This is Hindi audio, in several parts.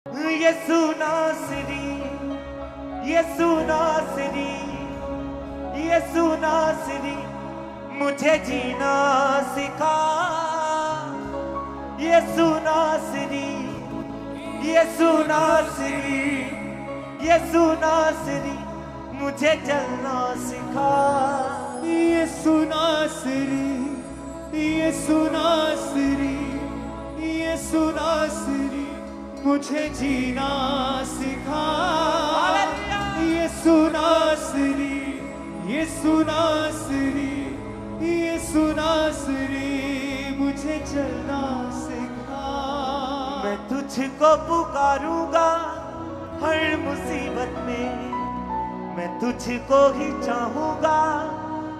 यीशु नासरी, यीशु नासरी, यीशु नासरी, मुझे जीना सिखा। यीशु नासरी, यीशु नासरी, यीशु नासरी, मुझे चलना सिखा। यीशु नासरी, यीशु नासरी, यीशु नासरी, मुझे जीना सिखा। यीशु नासरी, यीशु नासरी, यीशु नासरी, मुझे चलना सिखा। मैं तुझको पुकारूंगा हर मुसीबत में, मैं तुझको ही चाहूंगा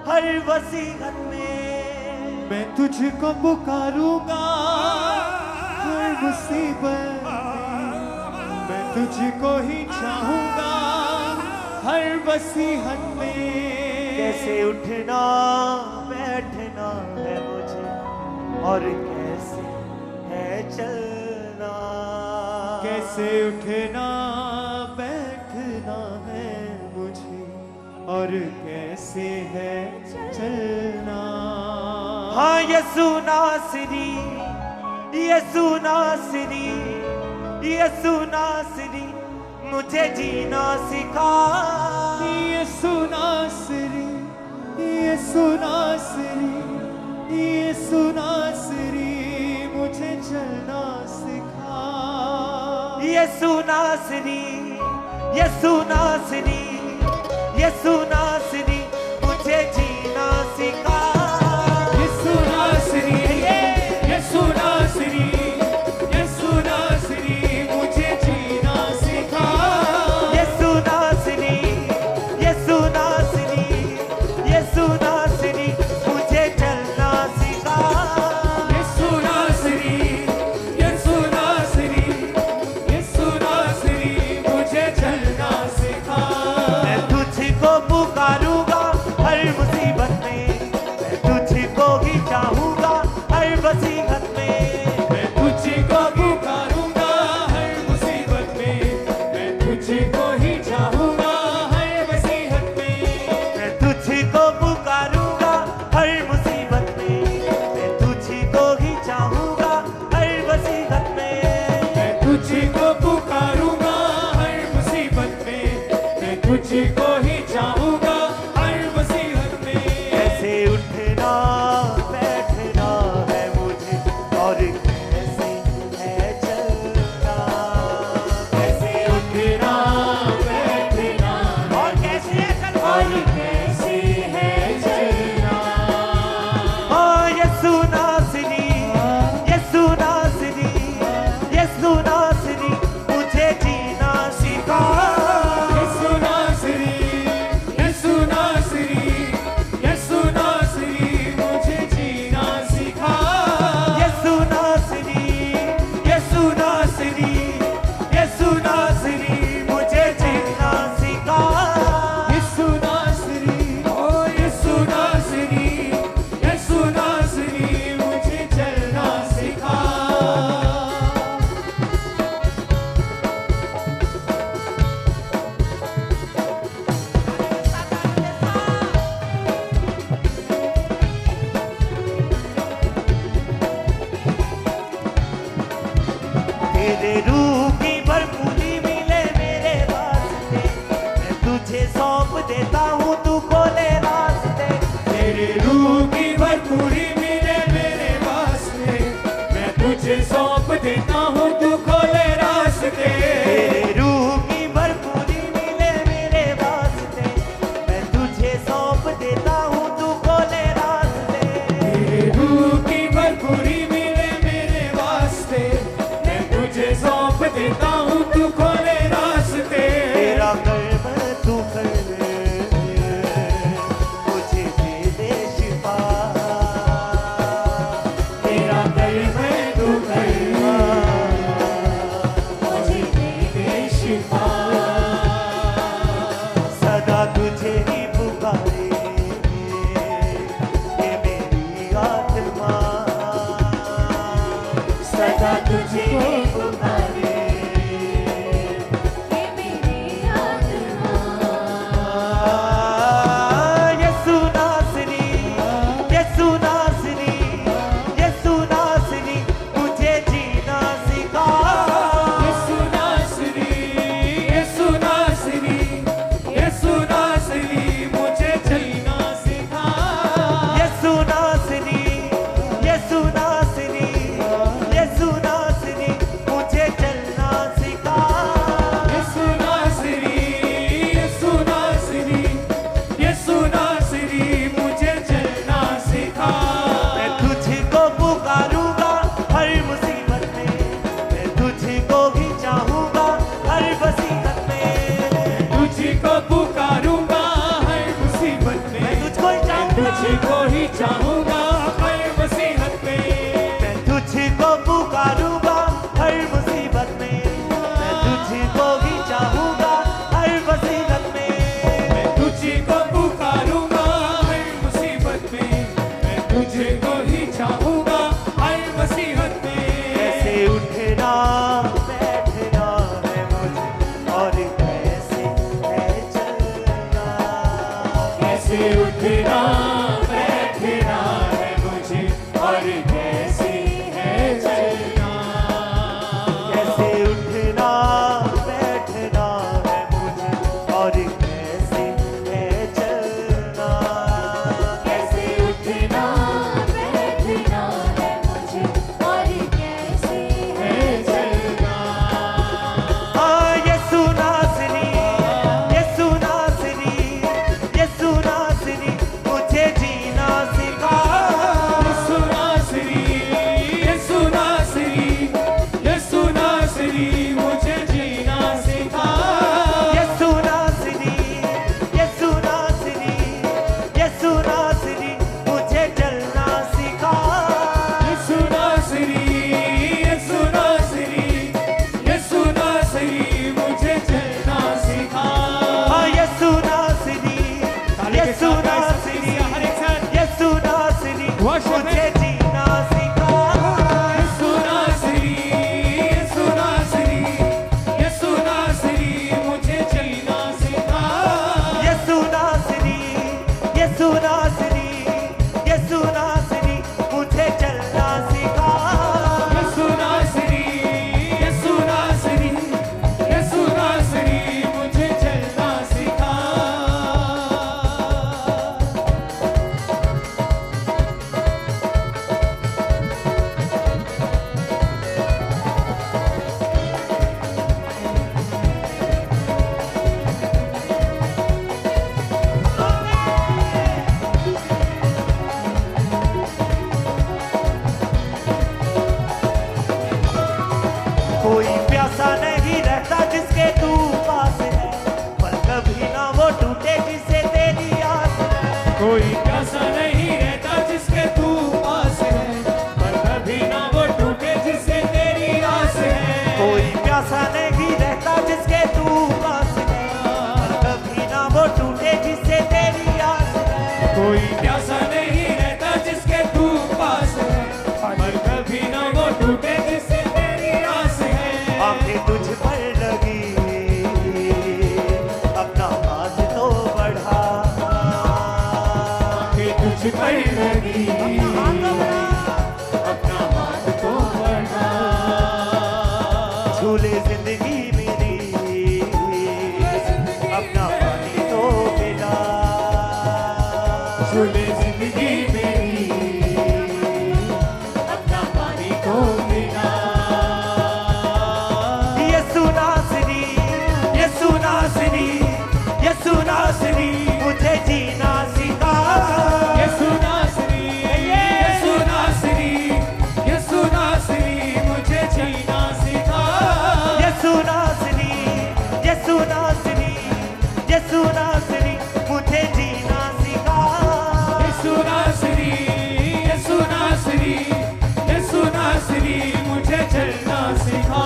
हर वसीयत में। मैं तुझको पुकारूंगा हर मुसीबत में, मैं तुझको ही चाहूंगा हर वसीयत में। कैसे उठना बैठना है मुझे और कैसे है चलना। कैसे उठना बैठना है मुझे और कैसे है चलना। हाँ यीशु नासरी, यीशु नासरी, यीशु नासरी, मुझे जीना सिखा। यीशु नासरी, यीशु नासरी, यीशु नासरी, मुझे चलना सिखा। यीशु नासरी, यीशु नासरी, यीशु नासरी, मुझे जीना सिखा। यीशु नासरी, यीशु नासरी, यीशु नासरी, मुझे जीना सिखा। यीशु नासरी, यीशु नासरी, यीशु नासरी, मुझे चलना सिखा। यीशु नासरी, यीशु नासरी, यीशु नासरी, मुझे चलना सिखा। मैं तुझको पुकारूंगा हर मुसीबत में, मैं तुझको ही चाहूंगा हर वसीयत में। मैं तुझको पुकारूंगा हर मुसीबत में, मैं तुझको ही चाहूंगा हर वसीयत में। मैं तुझको पुकारूंगा हर मुसीबत में, मैं तुझको ही चाहूंगा हर वसीयत में। मैं तुझको पुकारूंगा हर मुसीबत में, मैं तुझको ही चाहूंगा हर वसीयत में। कैसे उठना बैठना है मुझे और कैसे है चलना। कैसे उठना बैठना और कैसे है चलना। और कैसे है चलना। हाँ यीशु नासरी, यीशु नासरी, यीशु नासरी, मुझे जीना सिखा। यीशु नासरी, यीशु नासरी, यीशु नासरी, मुझे जीना सिखा। यीशु नासरी, यीशु नासरी, यीशु नासरी, मुझे जीना सिखा। यीशु नासरी, ओ यीशु नासरी, यीशु नासरी, मुझे चलना सिखा। तेरे रूह की भरपूरी मिले मेरे वास्ते, मैं तुझे सौंप देता हूँ तू खोले रास्ते। तेरे रूह की भरपूरी मिले मेरे वास्ते, मैं तुझे सौंप देता हूँ तू खोले रास्ते। तेरे रूह की भरपूरी मिले मेरे वास्ते, मैं तुझे सौंप देता हूँ तू खोले रास्ते। तेरे रूह की भरपूरी मिले मेरे वास्ते, मैं तुझे सौंप देता हूँ तू खोले रास्ते। तेरा कर्म तू कर, मुझे दे दे शिफा। तेरा कर्म तू कर, मुझे दे दे शिफा। सदा तुझे ही पुकारे ये मेरी आत्मा। सदा तुझको पुकारे प्यासा नहीं रहता जिसके तू पास है, पर कभी ना वो टूटे जिसे तेरी आस है। कोई प्यासा नहीं रहता जिसके तू पास है, पर कभी ना वो टूटे जिससे तेरी आस है। कोई प्यासा नहीं रहता जिसके तू पास है, पर कभी ना वो टूटे जिसे तेरी आस है। कोई प्यासा नहीं रहता जिसके तू पास है, पर कभी ना वो टूटे जिससे तेरी आस है। आंखें तुझ पर लगी, अपना हाथ तो बढ़ा। आंखें तुझ पर लगी, अपना हाथ तो बढ़ा। झूले जिंदगी मेरी, अपना पानी तो मिला। झूले जिंदगी मेरी, अपना पानी को मिला। यसु नासरी, यसु नासरी, यसु नासरी, मुझे जीना सिखा। यसु नासरी, यसु नासरी, यसु नासरी, मुझे जीना सिखा। यसु नासरी, यसु नासरी, यसु नासरी, मुझे जीना सिखा। यसु नासरी, यसु नासरी, यसु नासरी, मुझे चलना सिखा।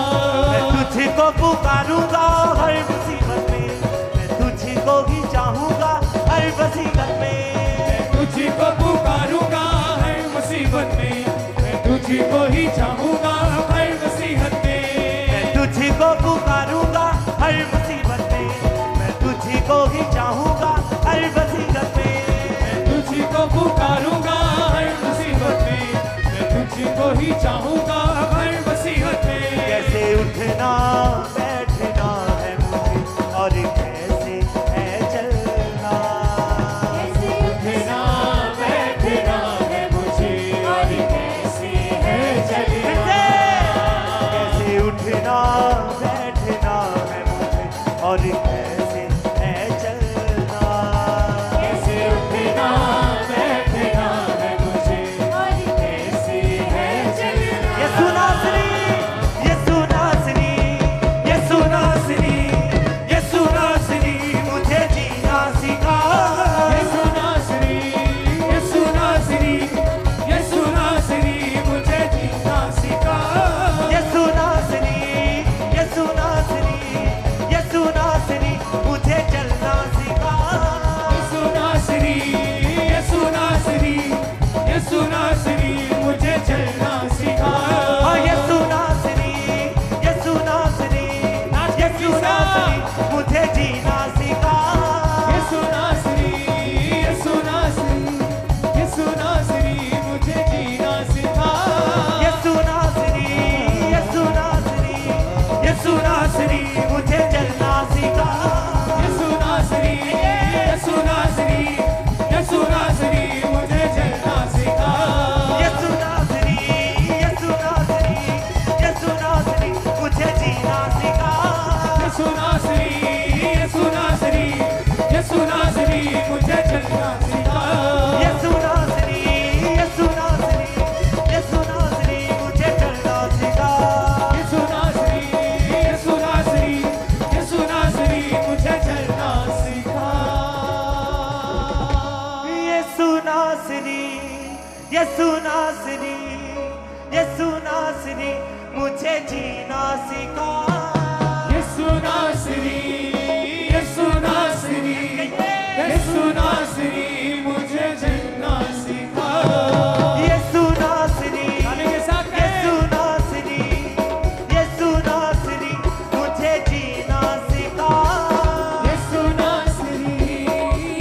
मैं तुझको पुकारूंगा हर मुसीबत में, मैं तुझको ही चाहूंगा हर मुसीबत में। तुझको पुकारूंगा हर मुसीबत में, मैं तुझको ही चाहूंगा हर मुसीबत में। मैं तुझको पुकारूंगा हर मुसीबत में, मैं तुझको ही चाहूंगा हर मुसीबत में। मैं तुझको पुकारूंगा हर मुसीबत में, मैं तुझको ही चाहूंगा हर मुसीबत में। कैसे उठना बैठना है मुझे, और कैसे है चलना। उठना बैठना है मुझे, और कैसे है चलना। कैसे उठना बैठना है मुझे, और कैसे है चलना। कैसे उठना बैठना है मुझे, और कैसे है चलना। यसु नासरी, यसु नासरी, यसु नासरी, यसु नासरी, मुझे जीना सिखा। यसु नासरी, यसु नासरी, यसु नासरी, मुझे जीना सिखा। यसु नासरी, यसु नासरी, यसु नासरी, मुझे चलना सिखा। यसु नासरी, यसु नासरी, यसु नासरी, मुझे चलना सिखा। हाँ, यसु नासरी, यसु नासरी, यसु नासरी, मुझे जीना सिखा। यसु नासरी, यसु नासरी, यसु नासरी, मुझे जीना सिखा। यसु नासरी, यसु नासरी, यसु नासरी, मुझे चलना सिखा। यसु नासरी, यसु नासरी, यसु नासरी, मुझे चलना सिखा। यसु नासरी, यसु नासरी, यसु नासरी, मुझे जीना सिखा। यसु नासरी, यसु नासरी, यसु नासरी, मुझे चलना सिखा। यसु नासरी, यसु नासरी, यसु नासरी, मुझे चलना सिखा। यसु नासरी, यसु नासरी, यसु नासरी, मुझे चलना सिखा। यसु नासरी, यसु नासरी, यसु नासरी, मुझे जीना सिखा। यसु नासरी, यसु नासरी, यसु नासरी, मुझे चलना सिखा। यसु नासरी, गाने के साथ कहें। यसु नासरी, यसु नासरी, मुझे जीना सिखा। यसु नासरी,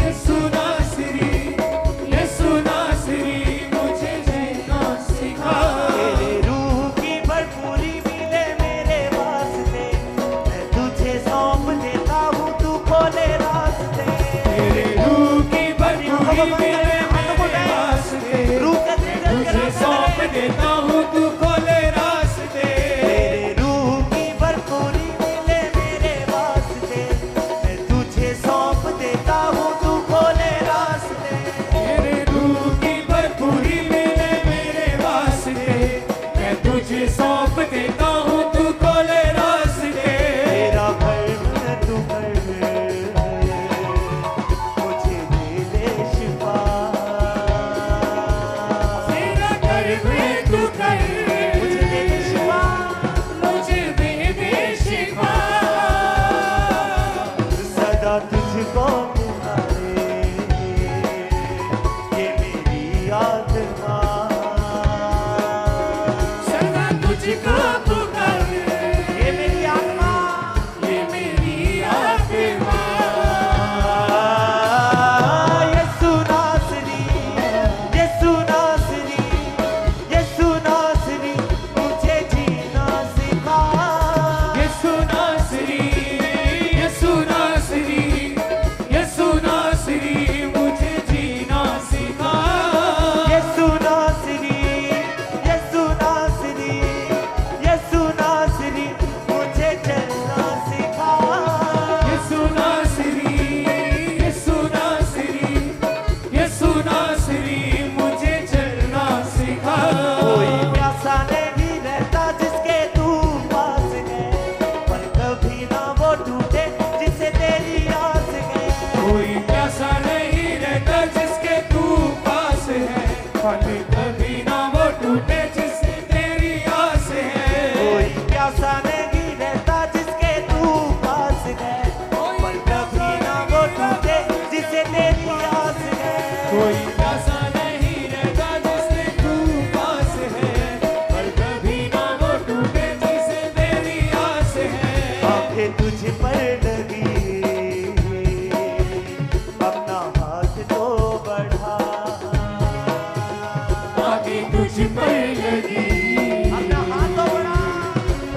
यसु नासरी, यसु नासरी, मुझे जीना सिखा। तेरे रूह की भरपूरी मिले मेरे वास्ते, मैं तुझे सौंप देता हूँ, तू खोले रास्ते। तेरे रूह की भरपूरी मेरे वास्ते, रूह के तेरे तुझे सौंप देता हूँ, तू खोले रास्ते। तेरे रूह की भरपूरी मिले मेरे वास्ते, मैं तुझे सौंप देता हूँ, तू खोले रास्ते। तेरे रूह की भरपूरी मिले मेरे वास्ते, मैं तुझे सौंप देता हूँ, तू खोले रास्ते। कोई प्यासा नहीं रहता जिससे तू पास है, पर कभी ना वो टूटे जिसे मेरी आस है। आंखें तुझ पर लगी, अपना हाथ तो बढ़ा। आगे तुझ पर लगी, अपना हाथ तो बढ़ा,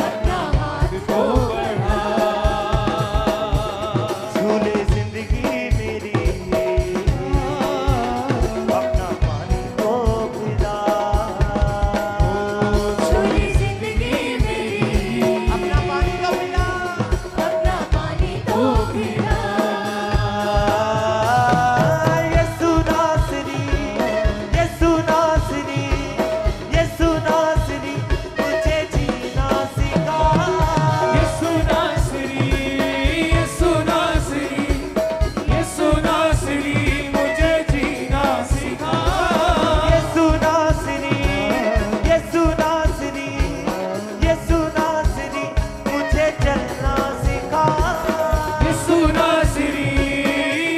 अपना हाथ तो बढ़ा। झूले जिंदगी मेरी, अपना पानी तो पिला। छोड़ी जिंदगी मेरी, अपना पानी तो पिला, अपना पानी तो पिला। यीशु नासरी, यीशु नासरी, यीशु नासरी, मुझे जीना सिखा। यीशु नासरी, यीशु नासरी, यीशु नासरी, मुझे जीना सिखा। यीशु नासरी, यीशु नासरी, यीशु नासरी, मुझे चलना सिखा। यीशु नासरी,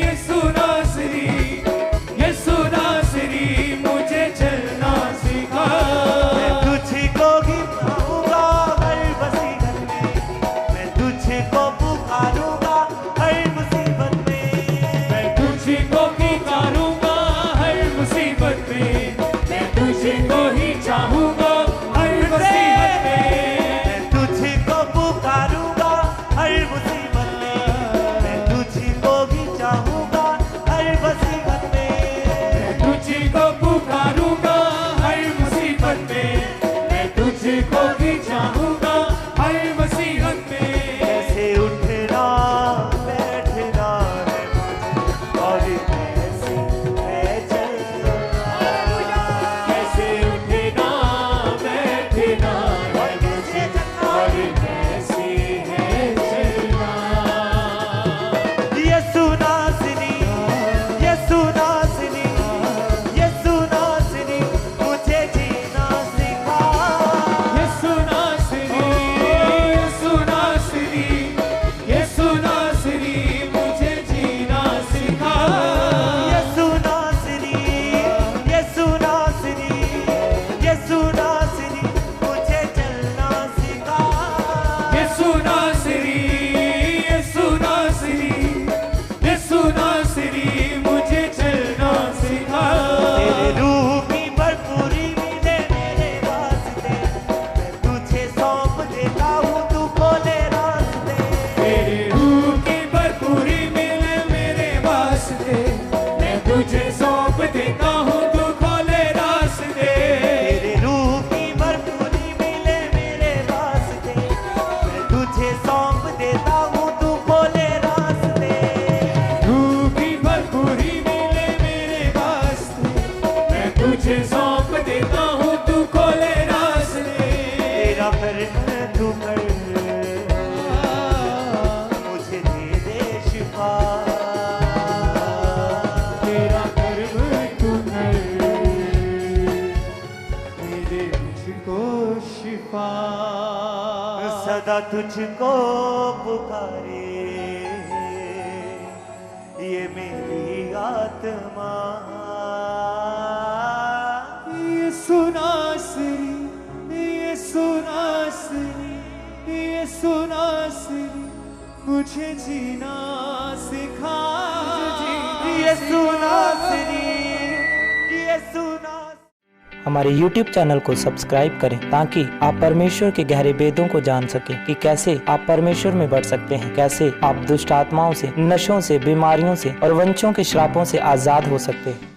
यीशु नासरी, यीशु नासरी, मुझे चलना सिखा। मैं तुझको ही पाऊंगा हर मुसीबत में, मैं तुझको पुकारूंगा हर मुसीबत में। मैं तुझको पुकारूंगा हर मुसीबत में, मैं तुझको ही चाहूंगा हर मुसीबत में। मैं तुझको पुकारूंगा हर मुसीबत में, मैं तुझको भी चाहूंगा हर मुसीबत में। मैं तुझको पुकारूंगा हर मुसीबत में, मैं तुझको भी चाहूंगा हर मुसीबत में। कैसे उठना बैठना है मुझे, और कैसे है चलना। कैसे उठना बैठना है मुझे, और कैसे है चलना। यीशु नासरी, यीशु नासरी, यीशु नासरी, मुझे जीना सिखा। यीशु नासरी, यीशु नासरी, यीशु नासरी, मुझे जीना सिखा। यीशु नासरी, यीशु नासरी, यीशु नासरी, मुझे चलना सिखा। यीशु नासरी, यीशु नासरी, यीशु नासरी, मुझे चलना सिखा। तेरे रूह की भरपूरी मिले मेरे वास्ते, मैं तुझे सौंप देता हूँ तू खोले रास्ते। तेरे रूह की भरपूरी मिले मेरे वास्ते, मैं तुझे सौंप देता हूँ तू खोले रास्ते। तेरे रूह की भरपूरी मिले मेरे वास्ते, मैं तुझे सौंप देता हूँ तू खोले रास्ते। रूह की भरपूरी मिले मेरे वास्ते, मैं तुझे सौंप देता हूँ तू खोले रास्ते। तेरा कर्म तू कर, मुझे दे दे शिफा। तेरा कर्म तू कर, मेरे मुझको शिफा। सदा तुझको पुकारे ये मेरी आत्मा। यीशु नासरी, यीशु नासरी, यीशु नासरी, मुझे जीना सिखा। यीशु नासरी, यीशु नासरी। हमारे YouTube चैनल को सब्सक्राइब करें ताकि आप परमेश्वर के गहरे वेदों को जान सकें कि कैसे आप परमेश्वर में बढ़ सकते हैं, कैसे आप दुष्ट आत्माओं से, नशों से, बीमारियों से और वंशों के श्रापों से आजाद हो सकते हैं।